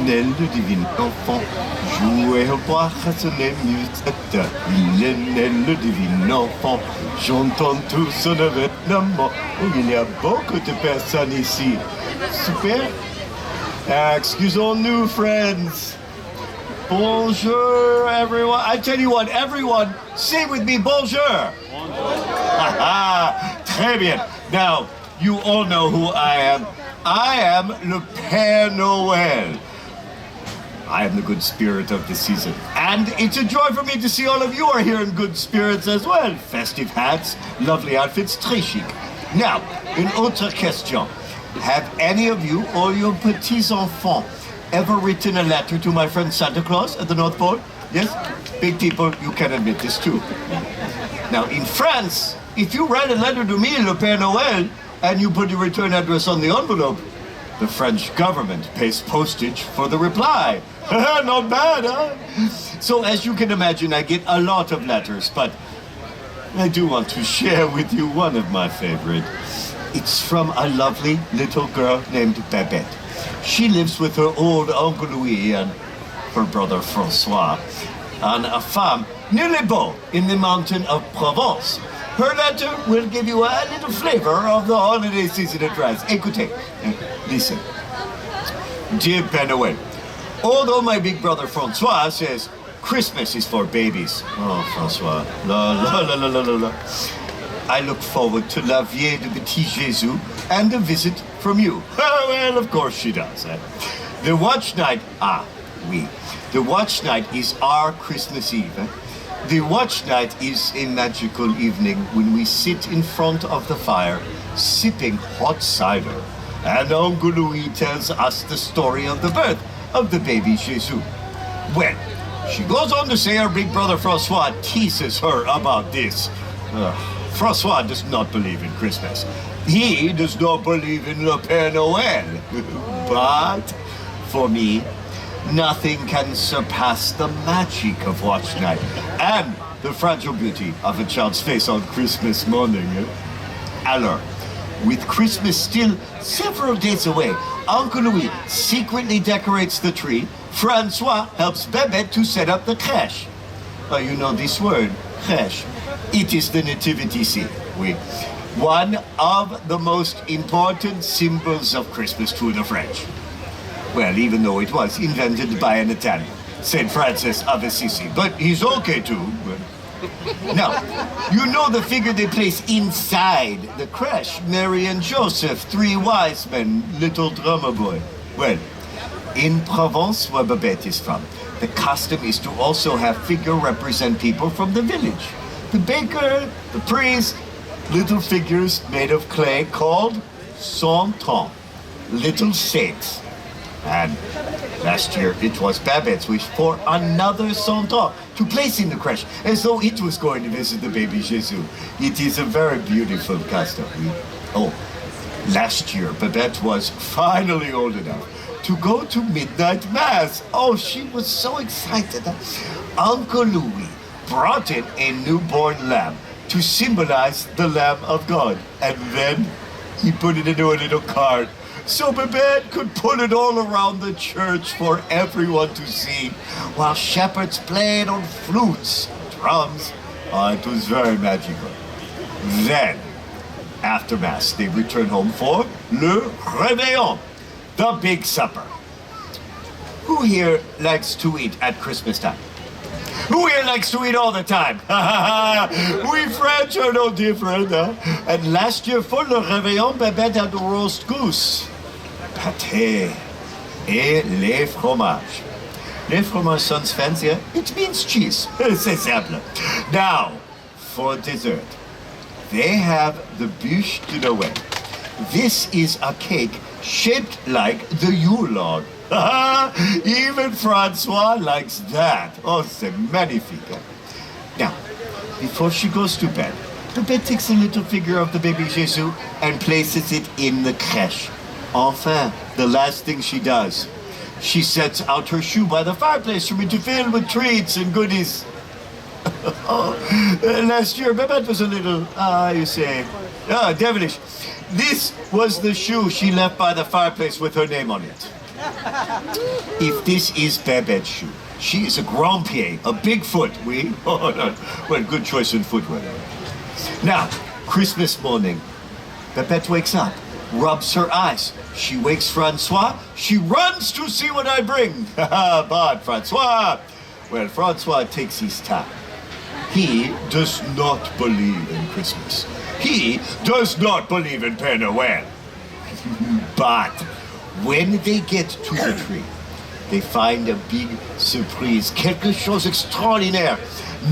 Noël, le divin enfant, jouait au bois sur les musettes. Il est né, le divin enfant, j'entends tout son événement. Oh, il y a beaucoup de personnes ici. Super. Excusons-nous, friends. Bonjour, everyone. I tell you what, everyone, say with me, bonjour. Bonjour. Très bien. Now, you all know who I am. I am le Père Noël. I am the good spirit of the season. And it's a joy for me to see all of you are here in good spirits as well. Festive hats, lovely outfits, très chic. Now, une autre question. Have any of you or your petits-enfants ever written a letter to my friend Santa Claus at the North Pole? Yes? Big people, you can admit this too. Now, in France, if you write a letter to me, Le Père Noël, and you put your return address on the envelope, the French government pays postage for the reply. Not bad, huh? So as you can imagine, I get a lot of letters, but I do want to share with you one of my favorite. It's from a lovely little girl named Babette. She lives with her old Uncle Louis and her brother Francois on a farm near Les Baux in the mountain of Provence. Her letter will give you a little flavor of the holiday season at France. Écoutez, listen. Dear Père Noël, although my big brother Francois says Christmas is for babies. Oh, Francois, la la la la la la la. I look forward to la vie de petit Jésus and a visit from you. Well, of course she does. The watch night, oui. The watch night is our Christmas Eve. The watch night is a magical evening when we sit in front of the fire, sipping hot cider. And Uncle Louis tells us the story of the birth of the baby Jesus. Well, she goes on to say her big brother Francois teases her about this. Francois does not believe in Christmas. He does not believe in Le Père Noël. But for me, nothing can surpass the magic of watch night and the fragile beauty of a child's face on Christmas morning. Alors, with Christmas still several days away, Uncle Louis secretly decorates the tree. Francois helps Babette to set up the crèche. Oh, you know this word, crèche. It is the nativity scene. Oui. One of the most important symbols of Christmas to the French. Well, even though it was invented by an Italian, St. Francis of Assisi, but he's okay too. Now, you know the figure they place inside the crèche, Mary and Joseph, three wise men, little drummer boy. Well, in Provence, where Babette is from, the custom is to also have figure represent people from the village. The baker, the priest, little figures made of clay called santons, little saints. And last year it was Babette's wish for another santon to place in the crèche, as though it was going to visit the baby Jesus. It is a very beautiful custom. Oh, last year Babette was finally old enough to go to midnight mass. Oh, she was so excited. Uncle Louis brought in a newborn lamb to symbolize the Lamb of God. And then he put it into a little cart so Babette could put it all around the church for everyone to see, while shepherds played on flutes, drums. Oh, it was very magical. Then, after Mass, they returned home for le réveillon, the big supper. Who here likes to eat at Christmas time? Who here likes to eat all the time? We French are no different. Huh? And last year for le réveillon, Babette had the roast goose, pâté, et les fromages. Les fromages sounds fancy, huh? It means cheese. C'est simple. Now, for dessert, they have the bûche de Noël. This is a cake shaped like the Yule log. Even Francois likes that. Oh, c'est magnifique. Now, before she goes to bed, Babette takes a little figure of the baby Jesus and places it in the crèche. Enfin, the last thing she does, she sets out her shoe by the fireplace for me to fill with treats and goodies. Last year, Babette was a little, devilish. This was the shoe she left by the fireplace with her name on it. If this is Babette's shoe, she is a grand pied, a big foot, oui? Oh, no. Well, good choice in footwear. Now, Christmas morning, Babette wakes up, rubs her eyes. She wakes Francois. She runs to see what I bring. But Francois, well, Francois takes his time. He does not believe in Christmas. He does not believe in Père Noël. But when they get to the tree, they find a big surprise, quelque chose extraordinaire.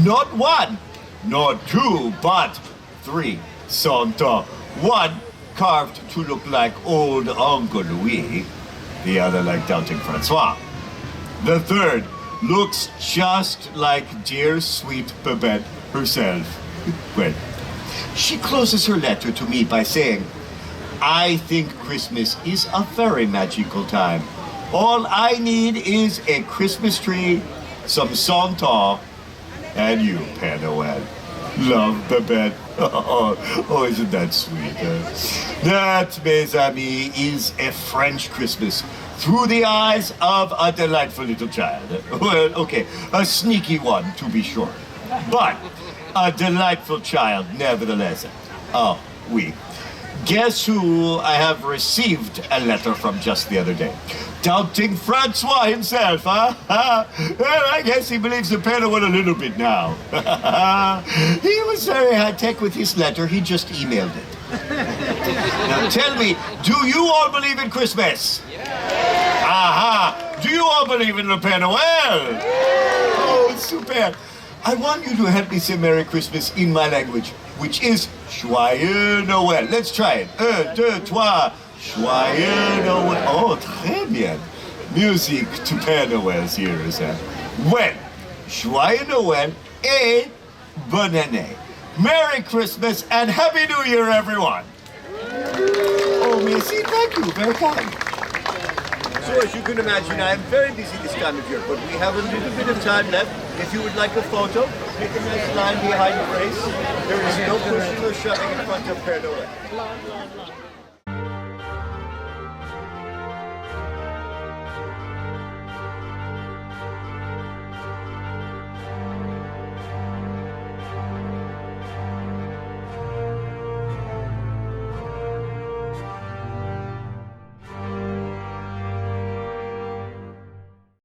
Not one, not two, but three Santa. One carved to look like old Uncle Louis, the other like Doubting Francois. The third looks just like dear sweet Babette herself. Well, she closes her letter to me by saying, I think Christmas is a very magical time. All I need is a Christmas tree, some Santa, and you, Père Noël. Love, Babette. Oh, isn't that sweet? That, mes amis, is a French Christmas through the eyes of a delightful little child. Well, okay, a sneaky one, to be sure. But a delightful child, nevertheless. Oh, oui. Guess who I have received a letter from just the other day? Doubting Francois himself, huh? Well, I guess he believes in Père Noël a little bit now. He was very high-tech with his letter. He just emailed it. Now tell me, do you all believe in Christmas? Yeah. Aha! Do you all believe in Le Père Noël? Oh, super. I want you to help me say Merry Christmas in my language, which is Joyeux Noël. Let's try it. 1, 2, 3. Joyeux Noël. Oh, très bien. Music to Père Noël's ears. Well, Joyeux Noël et bonne année. Merry Christmas and Happy New Year, everyone. Oh, merci. Thank you. Very kind. So as you can imagine, I am very busy this time of year, but we have a little bit of time left. If you would like a photo, make a nice line behind your face. There is no pushing or shoving in front of Père Noël.